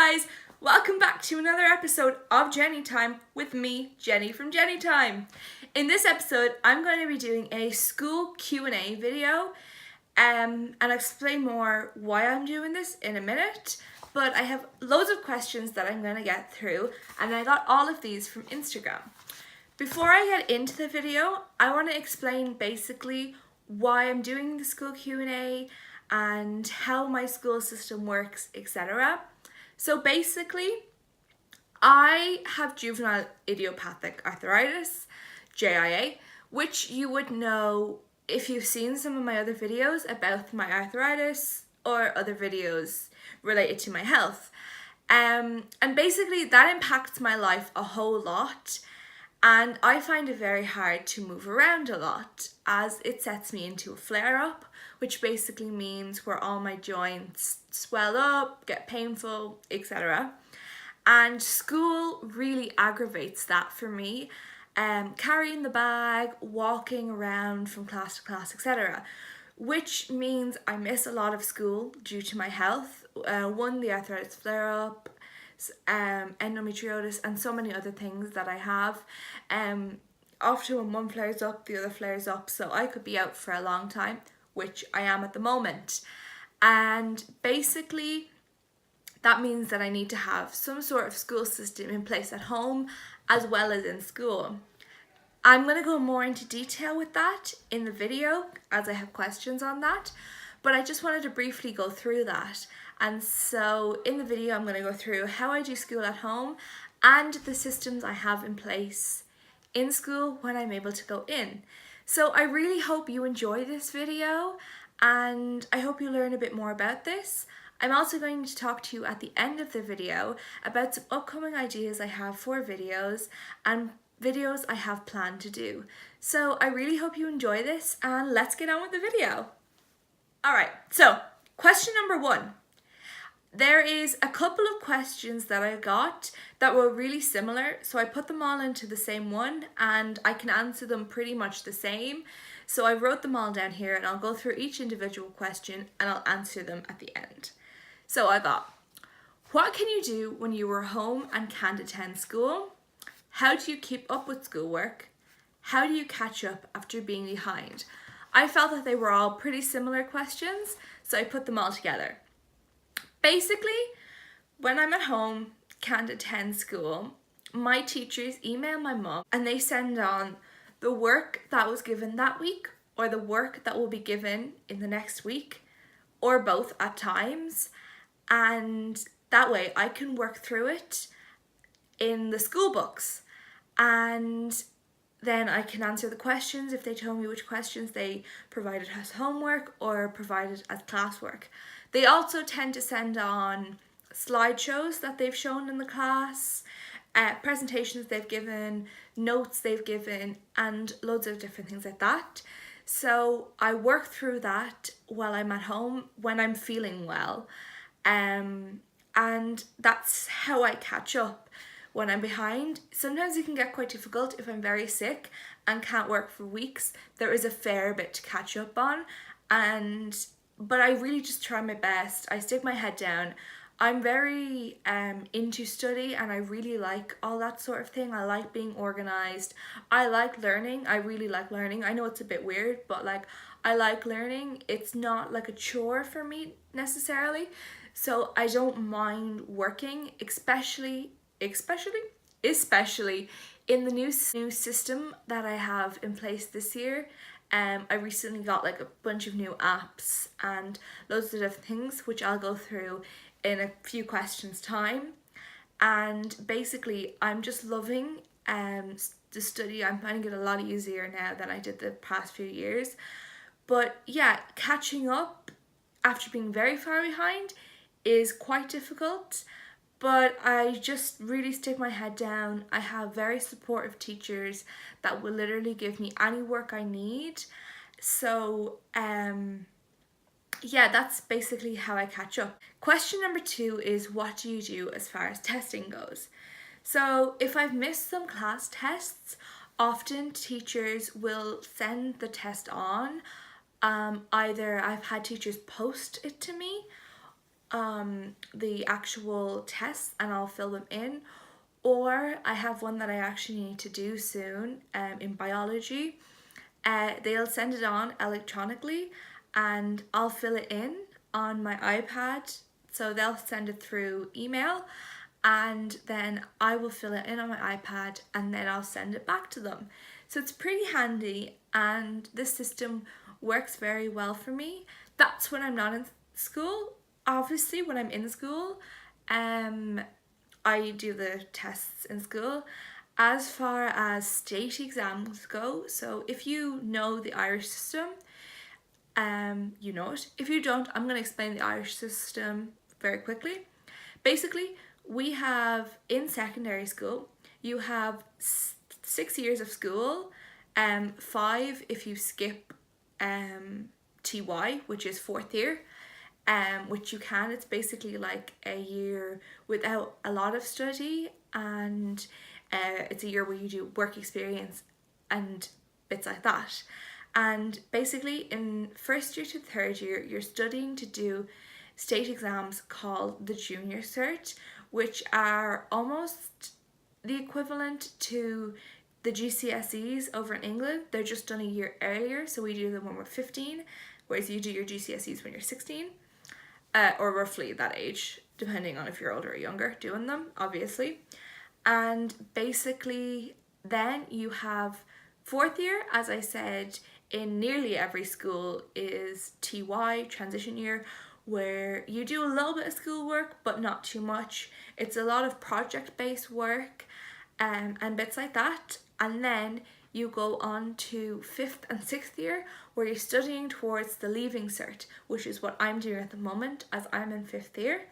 guys, welcome back to another episode of Jenny Time with me, Jenny from Jenny Time. In this episode, I'm going to be doing a school Q&A video and I'll explain more why I'm doing this in a minute, but I have loads of questions that I'm going to get through and I got all of these from Instagram. Before I get into the video, I want to explain basically why I'm doing the school Q&A and how my school system works, etc. So basically, I have juvenile idiopathic arthritis, JIA, which you would know if you've seen some of my other videos about my arthritis or other videos related to my health. And basically that impacts my life a whole lot. And I find it very hard to move around a lot as it sets me into a flare-up, which basically means where all my joints swell up, get painful, etc. And school really aggravates that for me. Carrying the bag, walking around from class to class, etc. Which means I miss a lot of school due to my health. One, the arthritis flare-up, endometriosis and so many other things that I have. Often when one flares up, the other flares up, so I could be out for a long time, which I am at the moment. And basically that means that I need to have some sort of school system in place at home as well as in school. I'm going to go more into detail with that in the video as I have questions on that, but I just wanted to briefly go through that. And so in the video I'm going to go through how I do school at home and the systems I have in place in school when I'm able to go in. So I really hope you enjoy this video and I hope you learn a bit more about this. I'm also going to talk to you at the end of the video about some upcoming ideas I have for videos and videos I have planned to do. So I really hope you enjoy this and let's get on with the video. Alright, so question number 1. There is a couple of questions that I got that were really similar, so I put them all into the same one and I can answer them pretty much the same. So I wrote them all down here and I'll go through each individual question and I'll answer them at the end. So I got, what can you do when you are home and can't attend school? How do you keep up with schoolwork? How do you catch up after being behind? I felt that they were all pretty similar questions, so I put them all together. Basically, when I'm at home, can't attend school, my teachers email my mum and they send on the work that was given that week or the work that will be given in the next week or both at times, and that way I can work through it in the school books and then I can answer the questions if they tell me which questions they provided as homework or provided as classwork. They also tend to send on slideshows that they've shown in the class, presentations they've given, notes they've given, and loads of different things like that. So I work through that while I'm at home when I'm feeling well. And that's how I catch up when I'm behind. Sometimes it can get quite difficult if I'm very sick and can't work for weeks. There is a fair bit to catch up on, but I really just try my best. I stick my head down. I'm very into study and I really like all that sort of thing. I like being organised. I like learning. I really like learning. I know it's a bit weird, but like I like learning. It's not like a chore for me necessarily. So I don't mind working, especially in the new system that I have in place this year. I recently got like a bunch of new apps and loads of different things, which I'll go through in a few questions time. And basically I'm just loving the study. I'm finding it a lot easier now than I did the past few years. But yeah, catching up after being very far behind is quite difficult, but I just really stick my head down. I have very supportive teachers that will literally give me any work I need. So yeah, that's basically how I catch up. Question number 2 is, what do you do as far as testing goes? So if I've missed some class tests, often teachers will send the test on. Either I've had teachers post it to me the actual tests and I'll fill them in, or I have one that I actually need to do soon in biology. They'll send it on electronically and I'll fill it in on my iPad. So they'll send it through email and then I will fill it in on my iPad and then I'll send it back to them. So it's pretty handy and this system works very well for me. That's when I'm not in school. Obviously, when I'm in school, I do the tests in school. As far as state exams go, so if you know the Irish system, you know it. If you don't, I'm going to explain the Irish system very quickly. Basically, we have in secondary school, you have 6 years of school, 5 if you skip TY, which is 4th year, which you can. It's basically like a year without a lot of study, and it's a year where you do work experience and bits like that. And basically in 1st year to 3rd year, you're studying to do state exams called the Junior Cert, which are almost the equivalent to the GCSEs over in England. They're just done a year earlier, so we do them when we're 15, whereas you do your GCSEs when you're 16, or roughly that age, depending on if you're older or younger doing them, obviously. And basically then you have 4th year, as I said, in nearly every school is TY, transition year, where you do a little bit of schoolwork but not too much. It's a lot of project-based work and bits like that. And then you go on to 5th and 6th year where you're studying towards the Leaving Cert, which is what I'm doing at the moment as I'm in 5th year.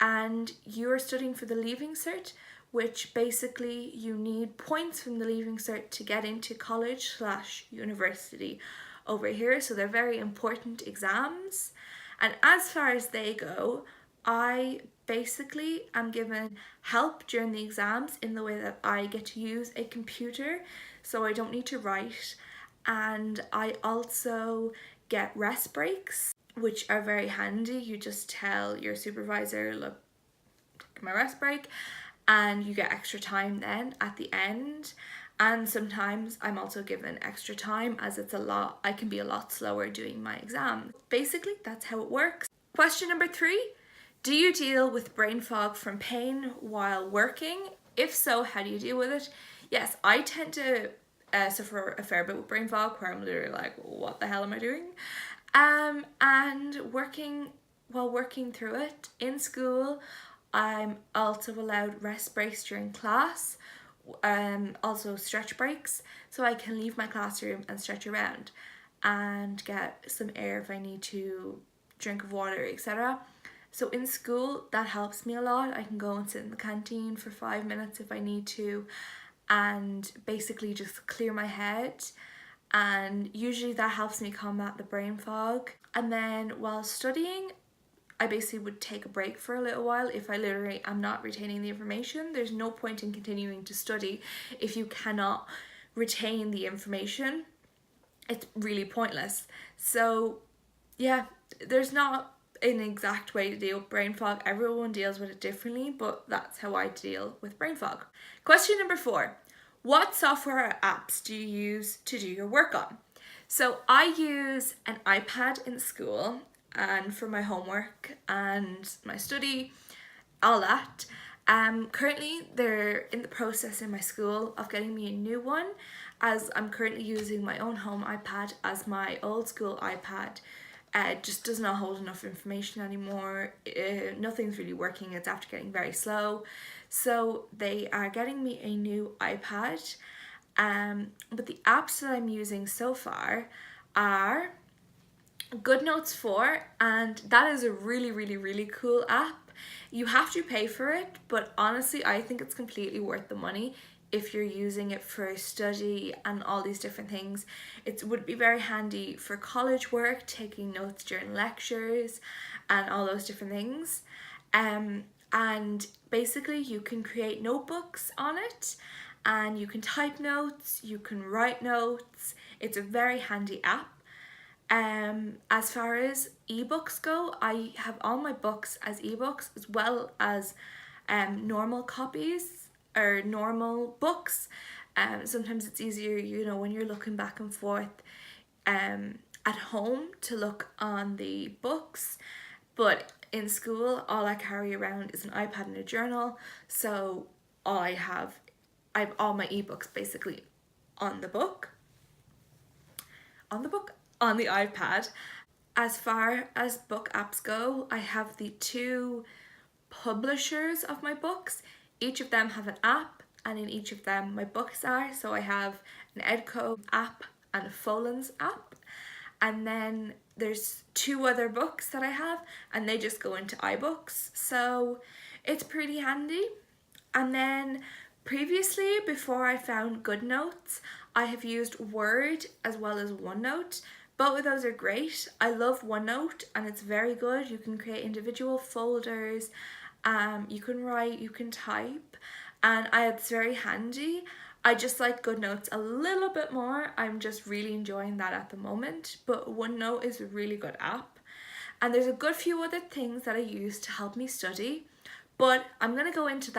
And you're studying for the Leaving Cert, which basically you need points from the Leaving Cert to get into college/university over here. So they're very important exams. And as far as they go, I basically am given help during the exams in the way that I get to use a computer, so I don't need to write. And I also get rest breaks, which are very handy. You just tell your supervisor, look, take my rest break, and you get extra time then at the end. And sometimes I'm also given extra time as it's a lot, I can be a lot slower doing my exams. Basically, that's how it works. Question number 3, do you deal with brain fog from pain while working? If so, how do you deal with it? Yes, I tend to suffer a fair bit with brain fog where I'm literally like, what the hell am I doing? And while working through it in school, I'm also allowed rest breaks during class, also stretch breaks, so I can leave my classroom and stretch around and get some air if I need to, drink of water, etc. So in school, that helps me a lot. I can go and sit in the canteen for 5 minutes if I need to and basically just clear my head, and usually that helps me combat the brain fog. And then while studying, I basically would take a break for a little while if I literally am not retaining the information. There's no point in continuing to study if you cannot retain the information. It's really pointless. So yeah, there's not an exact way to deal with brain fog. Everyone deals with it differently, but that's how I deal with brain fog. Question number 4, what software or apps do you use to do your work on? So I use an iPad in school and for my homework and my study, all that. Currently they're in the process in my school of getting me a new one, as I'm currently using my own home iPad, as my old school iPad just does not hold enough information anymore. Nothing's really working. It's after getting very slow. So they are getting me a new iPad. But the apps that I'm using so far are GoodNotes 4, and that is a really cool app. You have to pay for it, but honestly I think it's completely worth the money if you're using it for study and all these different things. It would be very handy for college work, taking notes during lectures and all those different things. And basically you can create notebooks on it and you can type notes, you can write notes. It's a very handy app. As far as ebooks go, I have all my books as ebooks as well as normal copies or normal books. Sometimes it's easier, you know, when you're looking back and forth at home to look on the books, but in school all I carry around is an iPad and a journal, so I have all my ebooks basically on the book, on the iPad. As far as book apps go, I have the two publishers of my books. Each of them have an app, and in each of them my books are. So I have an Edco app and a Folens app. And then there's two other books that I have, and they just go into iBooks. So it's pretty handy. And then previously, before I found GoodNotes, I have used Word as well as OneNote. Both of those are great. I love OneNote and it's very good. You can create individual folders, you can write, you can type, and it's very handy. I just like GoodNotes a little bit more. I'm just really enjoying that at the moment, but OneNote is a really good app. And there's a good few other things that I use to help me study, but I'm going to go into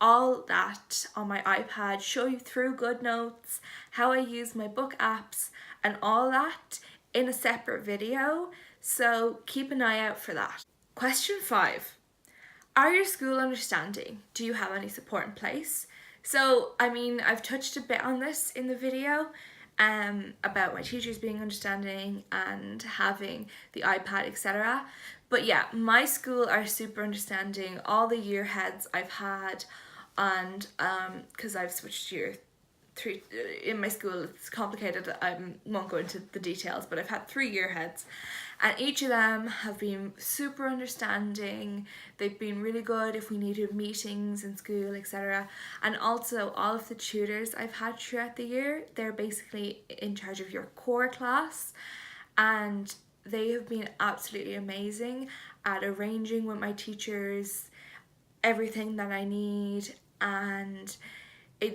all that on my iPad, show you through GoodNotes, how I use my book apps and all that in a separate video, so keep an eye out for that. Question 5. Are your school understanding? Do you have any support in place? So, I mean, I've touched a bit on this in the video about my teachers being understanding and having the iPad, etc. But yeah, my school are super understanding. All the year heads I've had, and because I've switched year 3 in my school, it's complicated. I won't go into the details, but I've had 3 year heads, and each of them have been super understanding. They've been really good if we needed meetings in school, etc. And also all of the tutors I've had throughout the year, they're basically in charge of your core class, and they have been absolutely amazing at arranging with my teachers everything that I need, and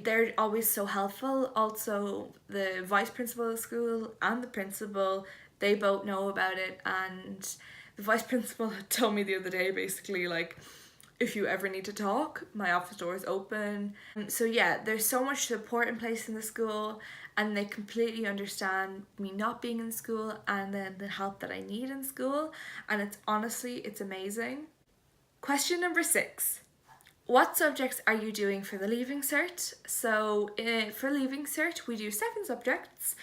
they're always so helpful. Also, the vice principal of the school and the principal, they both know about it, and the vice principal told me the other day, basically, like, if you ever need to talk, my office door is open. So yeah, there's so much support in place in the school, and they completely understand me not being in school and then the help that I need in school, and it's amazing. Question number 6. What subjects are you doing for the Leaving Cert? So for Leaving Cert, we do 7 subjects.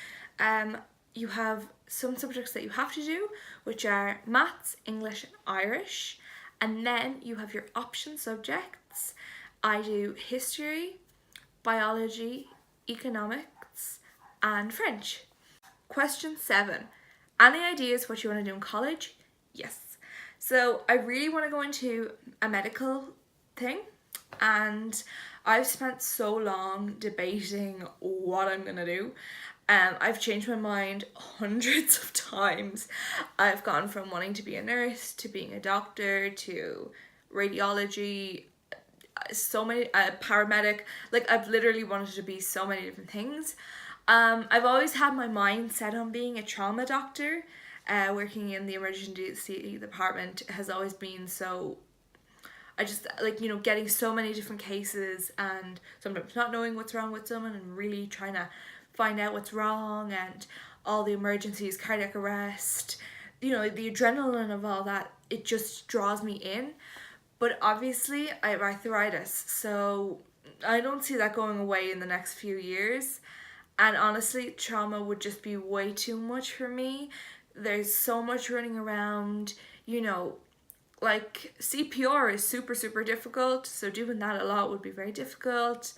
You have some subjects that you have to do, which are Maths, English and Irish. And then you have your option subjects. I do History, Biology, Economics and French. Question 7. Any ideas what you want to do in college? Yes. So I really want to go into a medical thing, and I've spent so long debating what I'm gonna do. I've changed my mind hundreds of times. I've gone from wanting to be a nurse to being a doctor to radiology, so many, paramedic. Like, I've literally wanted to be so many different things. I've always had my mind set on being a trauma doctor. Working in the emergency department has always been so, I just like, you know, getting so many different cases and sometimes not knowing what's wrong with someone and really trying to find out what's wrong, and all the emergencies, cardiac arrest, you know, the adrenaline of all that, it just draws me in. But obviously I have arthritis, so I don't see that going away in the next few years, and honestly trauma would just be way too much for me. There's so much running around, you know, like CPR is super difficult, so doing that a lot would be very difficult.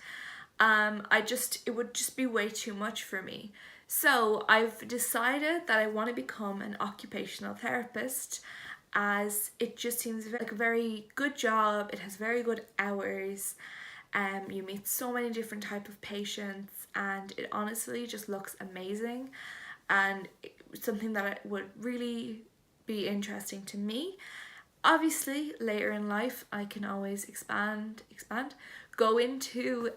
It would just be way too much for me. So I've decided that I want to become an occupational therapist, as it just seems like a very good job. It has very good hours. You meet so many different type of patients, and it honestly just looks amazing, and it's something that would really be interesting to me. Obviously, later in life, I can always expand, go into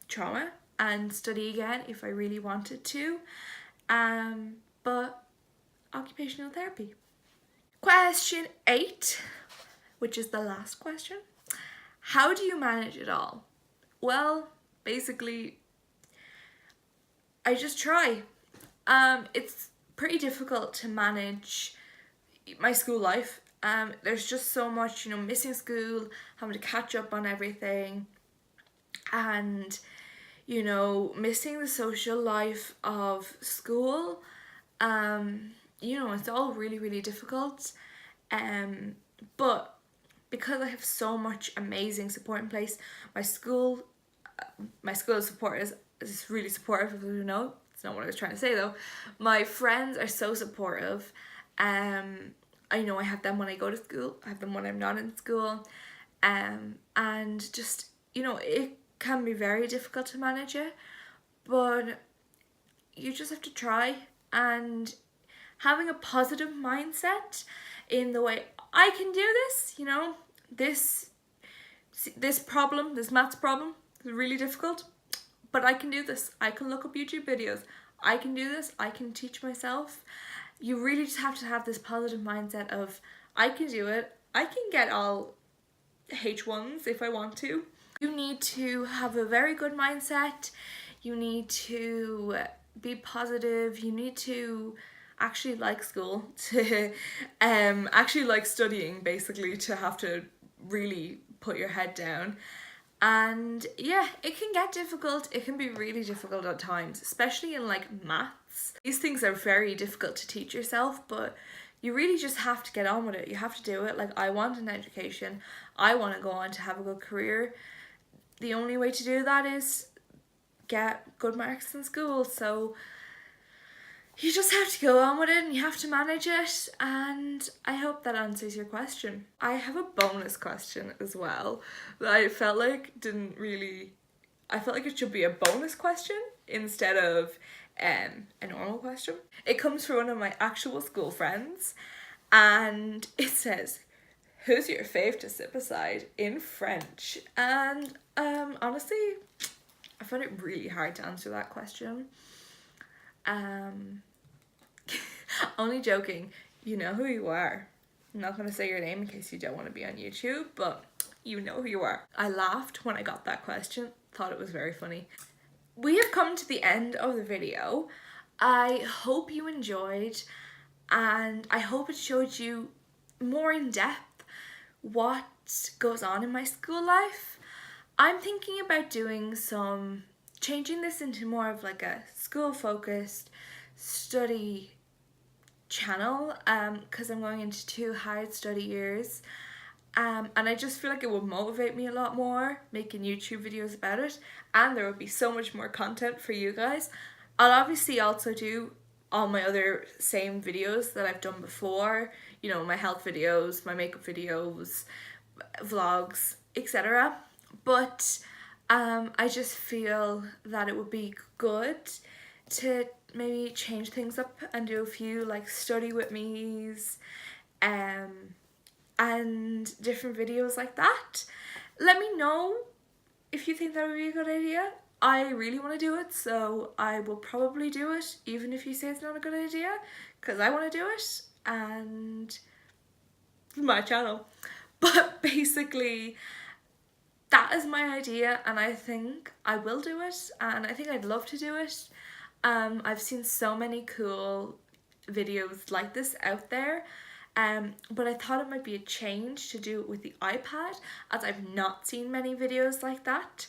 trauma and study again if I really wanted to. But occupational therapy. Question 8, which is the last question. How do you manage it all? Well, basically, I just try. It's pretty difficult to manage my school life. There's just so much, missing school, having to catch up on everything, and, missing the social life of school. It's all really, really difficult. But because I have so much amazing support in place, my school support is really supportive, if you know. It's not what I was trying to say though. My friends are so supportive. I know I have them when I go to school, I have them when I'm not in school. And just, it can be very difficult to manage it, but you just have to try, and having a positive mindset in the way I can do this, this problem, this maths problem is really difficult, but I can do this. I can look up YouTube videos. I can do this. I can teach myself. You really just have to have this positive mindset of, I can do it. I can get all H1s if I want to. You need to have a very good mindset. You need to be positive. You need to actually like school, to actually like studying, basically, to have to really put your head down. And yeah, it can get difficult. It can be really difficult at times, especially in like maths. These things are very difficult to teach yourself, but you really just have to get on with it. You have to do it. Like, I want an education. I want to go on to have a good career. The only way to do that is get good marks in school. So you just have to go on with it, and you have to manage it, and I hope that answers your question. I have a bonus question as well that I felt like it should be a bonus question instead of a normal question. It comes from one of my actual school friends, and it says, who's your fave to sit beside in French? And honestly, I found it really hard to answer that question. Only joking. You know who you are. I'm not going to say your name in case you don't want to be on YouTube, but you know who you are. I laughed when I got that question. Thought it was very funny. We have come to the end of the video. I hope you enjoyed, and I hope it showed you more in depth what goes on in my school life. I'm thinking about changing this into more of like a school focused study channel, because I'm going into 2 hard study years, and I just feel like it would motivate me a lot more making YouTube videos about it, and there would be so much more content for you guys. I'll obviously also do all my other same videos that I've done before, my health videos, my makeup videos, vlogs, etc. But I just feel that it would be good to maybe change things up and do a few like study with me's and different videos like that. Let me know if you think that would be a good idea. I really want to do it, so I will probably do it even if you say it's not a good idea, because I want to do it and my channel. But basically, that is my idea, and I think I will do it, and I think I'd love to do it. I've seen so many cool videos like this out there, but I thought it might be a change to do it with the iPad, as I've not seen many videos like that,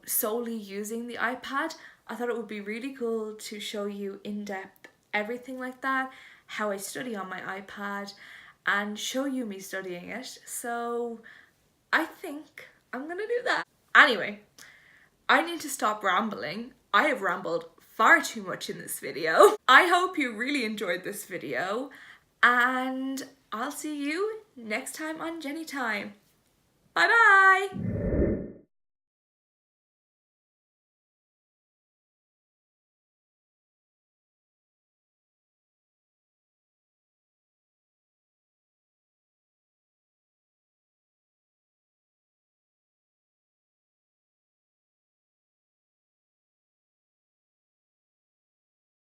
solely using the iPad. I thought it would be really cool to show you in depth everything like that, how I study on my iPad, and show you me studying it. So I think I'm gonna do that. Anyway, I need to stop rambling. I have rambled far too much in this video. I hope you really enjoyed this video, and I'll see you next time on Jenny Time. Bye bye!